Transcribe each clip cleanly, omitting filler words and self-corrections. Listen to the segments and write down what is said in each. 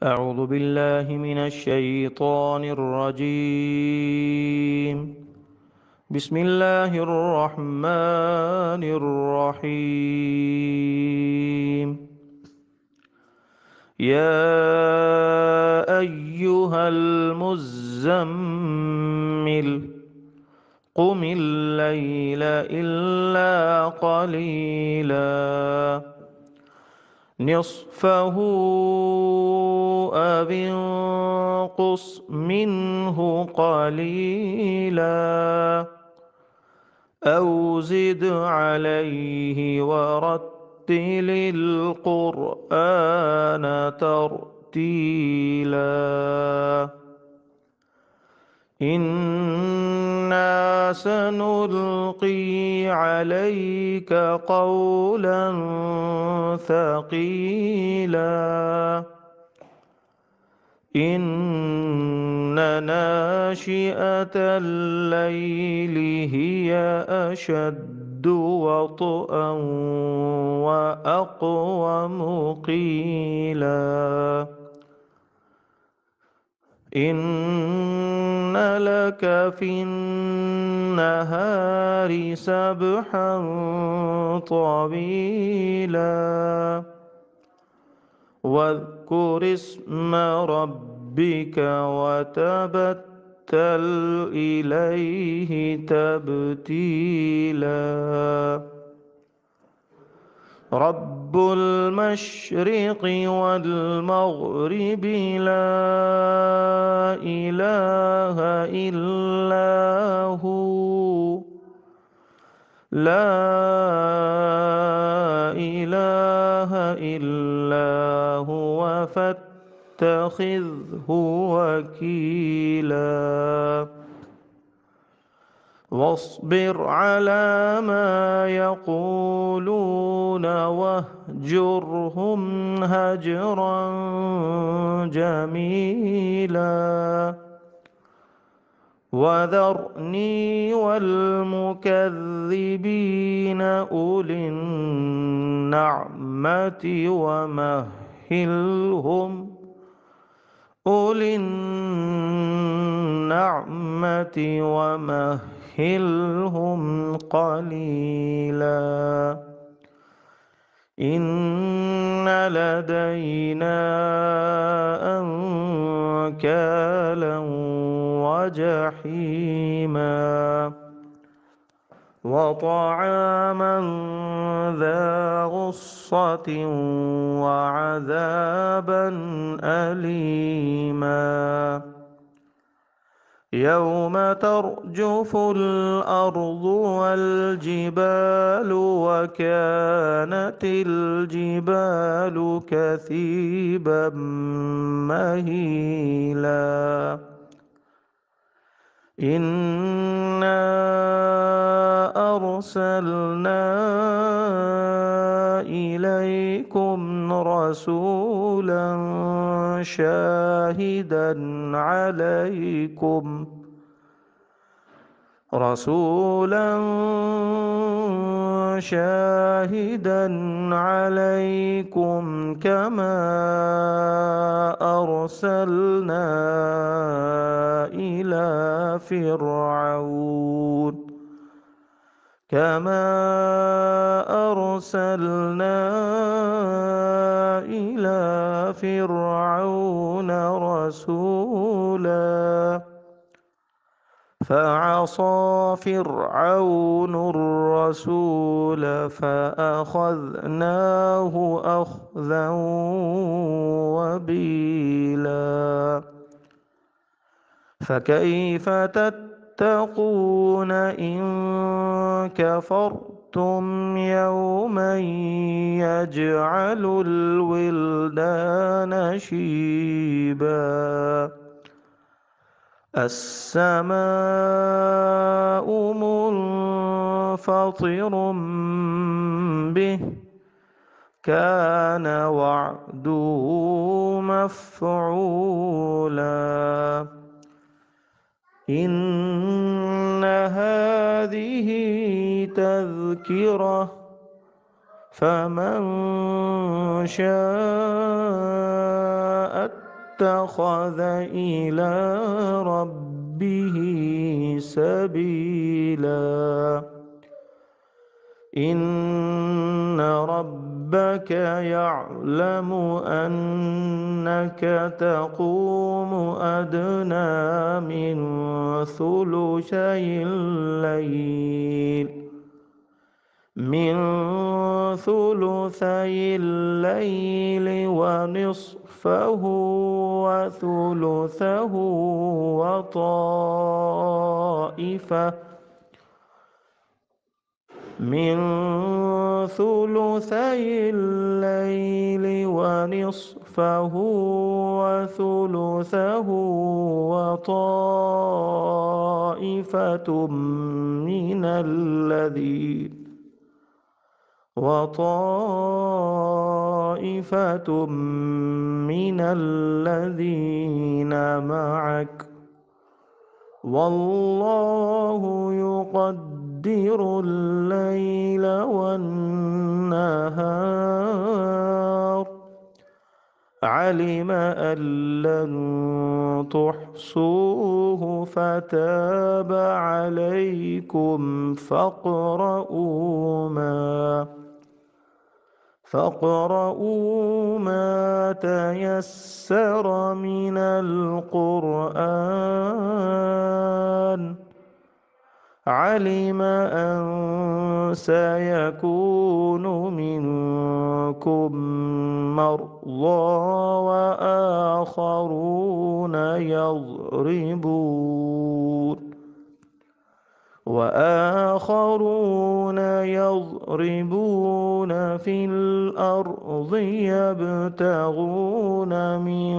أعوذ بالله من الشيطان الرجيم. بسم الله الرحمن الرحيم. يا أيها المزمل قم الليل إلا قليلا نصفه أو انقص منه قليلا أو زد عليه ورتل القرآن ترتيلا إنا سنلقي عليك قولا ثقيلا إن ناشئة الليل هي أشد وطئا وأقوم قيلا إن لك في النهار سبحا طويلا واذكر اسم ربك وتبتل إليه تبتيلا رب المشرق والمغرب لا إله إلا هو لا إله إلا هو فاتخذه وكيلا واصبر على ما يقولون واهجرهم هجرا جميلا وذرني والمكذبين أولي النعمة ومهلهم قليلا إن لدينا أنكالا وجحيما وطعاما ذا غصة وعذابا أليما يوم ترجف الأرض والجبال وكانت الجبال كثيبا مهيلا إنا أرسلنا إليكم رسولا شاهدا عليكم كما أرسلنا إلى فرعون رسولا فعصى فرعون الرسول فأخذناه أخذا وبيلا فكيف تتقون إن كفرتم يوما يجعل الولدان شيبا السماء منفطر به كان وعده مفعولا إن هذه تذكرة فمن شاء اتخذ إلى ربه سبيلا إن ربك يعلم أنك تقوم أدنى من ثلثي الليل ونصفه وثلثه من ثلثي الليل ونصفه وثلثه وطائفة من الذين معك والله يقدر الليل والنهار علم أن لن تحصوه فتاب عليكم فاقرؤوا ما تيسر من القرآن علم أن سيكون منكم مرضى وآخرون يضربون في الأرض يبتغون من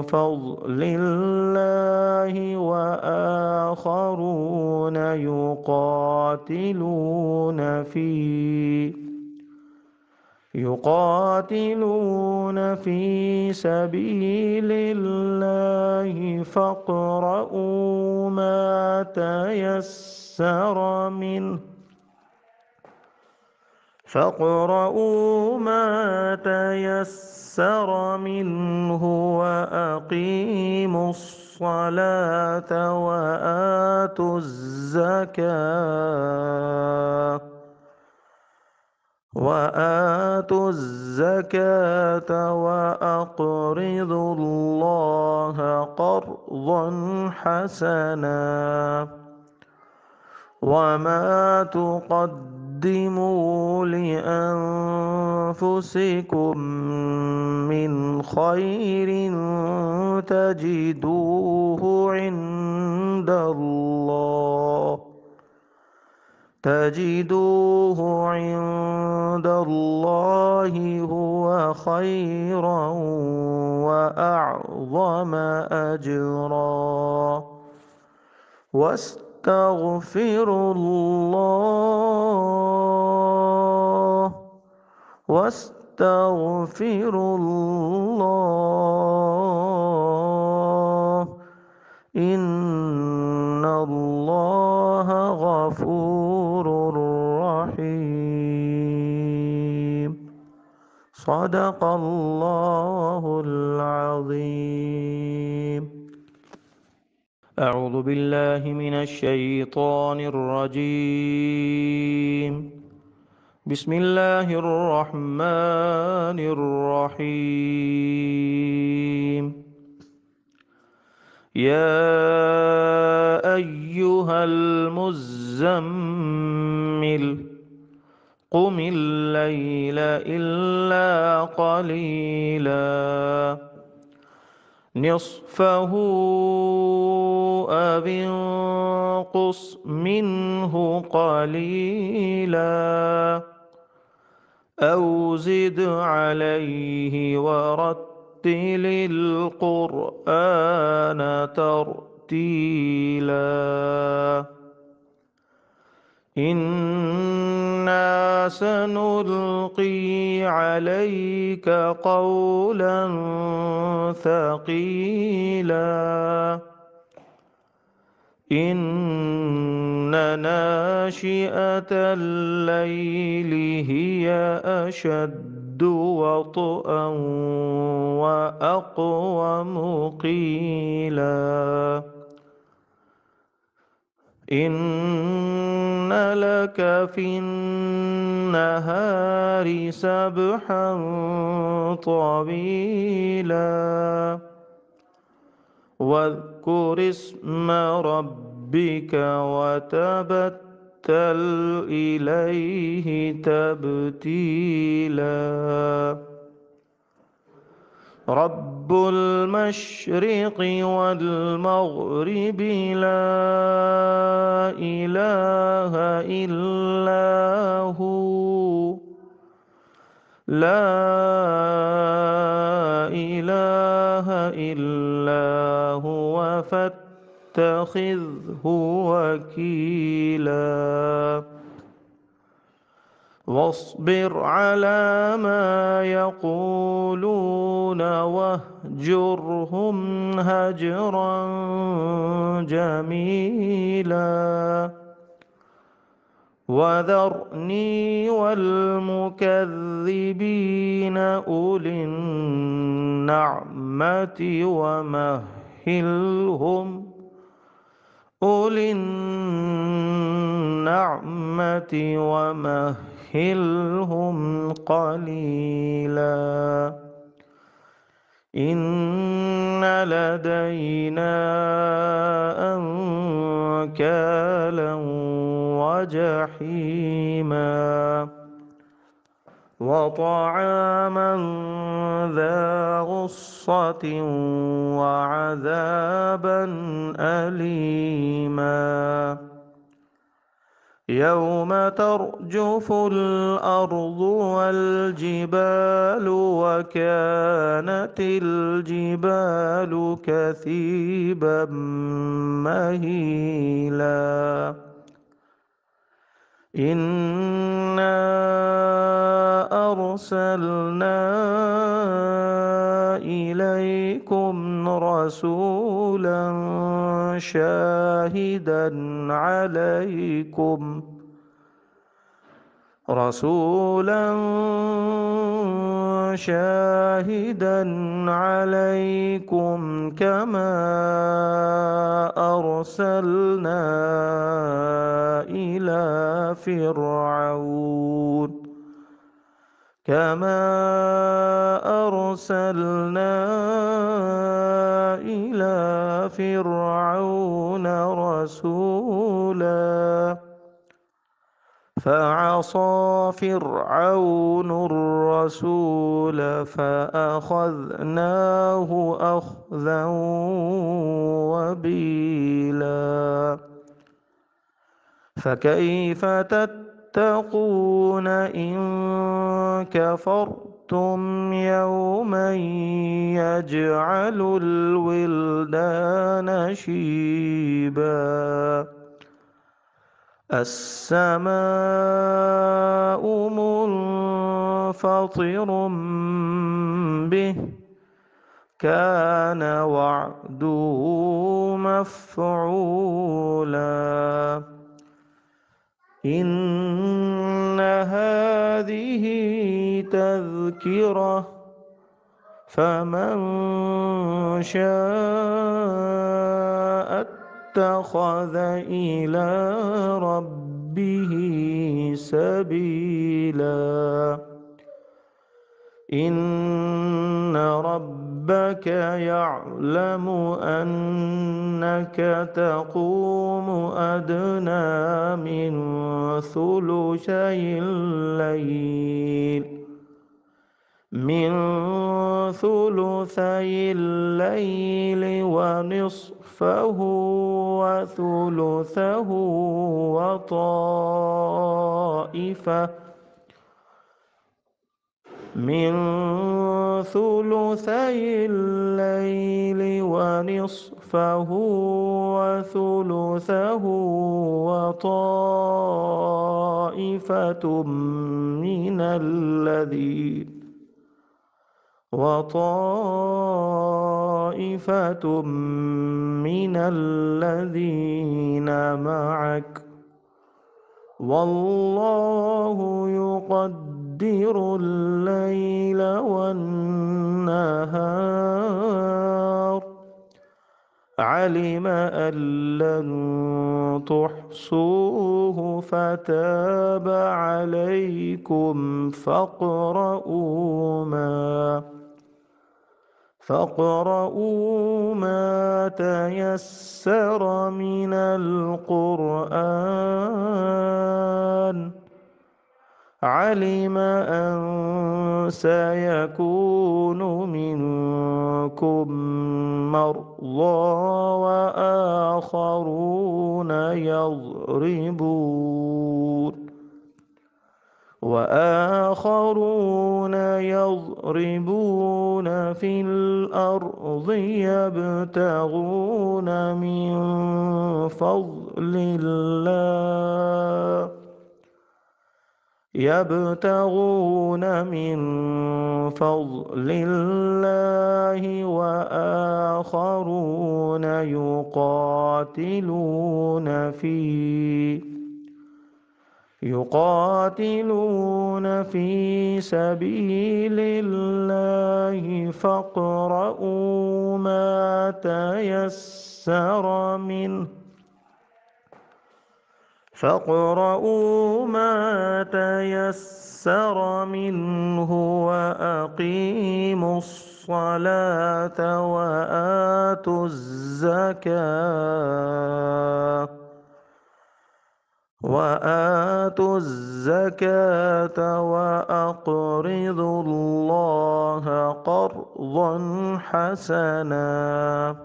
فضل الله وآخرون يقاتلون في سبيل الله فاقرؤوا ما تيسر منه وأقيموا الصلاة وآتوا الزكاة وأقرضوا الله قرضا حسنا وما تقدموا لأنفسكم من خير تجدوه عند الله هو خيرا وأعظم أجرا واستغفروا الله إن الله غفور رحيم صدق الله العظيم. أعوذ بالله من الشيطان الرجيم. بسم الله الرحمن الرحيم. يا أيها المزمل قم الليل إلا قليلا نصفه أو انقص منه قليلا أو زد عليه ورتل القرآن ترتيلا إنا سنلقي عليك قولا ثقيلا إن ناشئة الليل هي أشد وطئا وأقوم قيلا إن لك في النهار سبحا طويلا واذكر اسم ربك وتبتل إليه تبتيلا رب المشرق والمغرب لا إله إلا هو لا إله إلا هو فاتخذه وكيلا واصبر على ما يقولون واهجرهم هجرا جميلا وذرني والمكذبين أولي النعمة ومهلهم قليلا إن لدينا أنكالا وجحيما وطعاما ذا غصة وعذابا أليما يوم ترجف الأرض والجبال وكانت الجبال كثيبا مهيلا إنا أرسلنا إليكم رسولا شاهدا عليكم كما أرسلنا إلى فرعون رسولا فعصى فرعون الرسول فأخذناه أخذا وبيلا فكيف تتقون إن كفرتم يوما يجعل الولدان شيبا السماء منفطر به كان وعده مفعولا إن هذه تذكرة فمن شاء اتخذ إلى ربه سبيلا إن ربك يعلم أنك تقوم أدنى من ثلثي الليل ونصفه وثلثه وطائفة من الذين معك والله يقدر الليل والنهار علم أن لن تحصوه فتاب عليكم فاقرؤوا ما تيسر من القرآن علم أن سيكون منكم مرضى وآخرون يضربون في الأرض يبتغون من فضل الله وآخرون يقاتلون في سبيل الله فاقرؤوا ما تيسر منه وأقيموا الصلاة وآتوا الزكاة وأقرضوا الله قرضا حسنا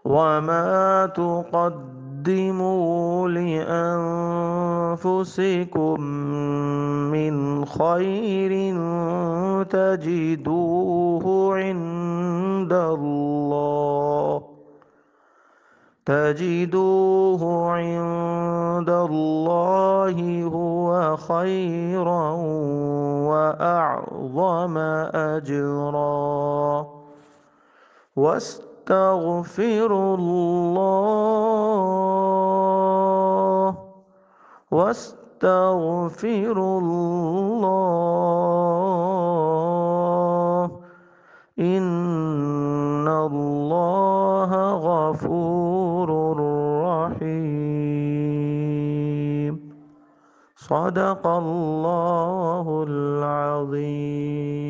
وما تقدموا لأنفسكم من خير تجدوه عند الله هو خيرا وأعظم أجرا واستغفروا الله إن الله غفور رحيم. صدق الله العظيم.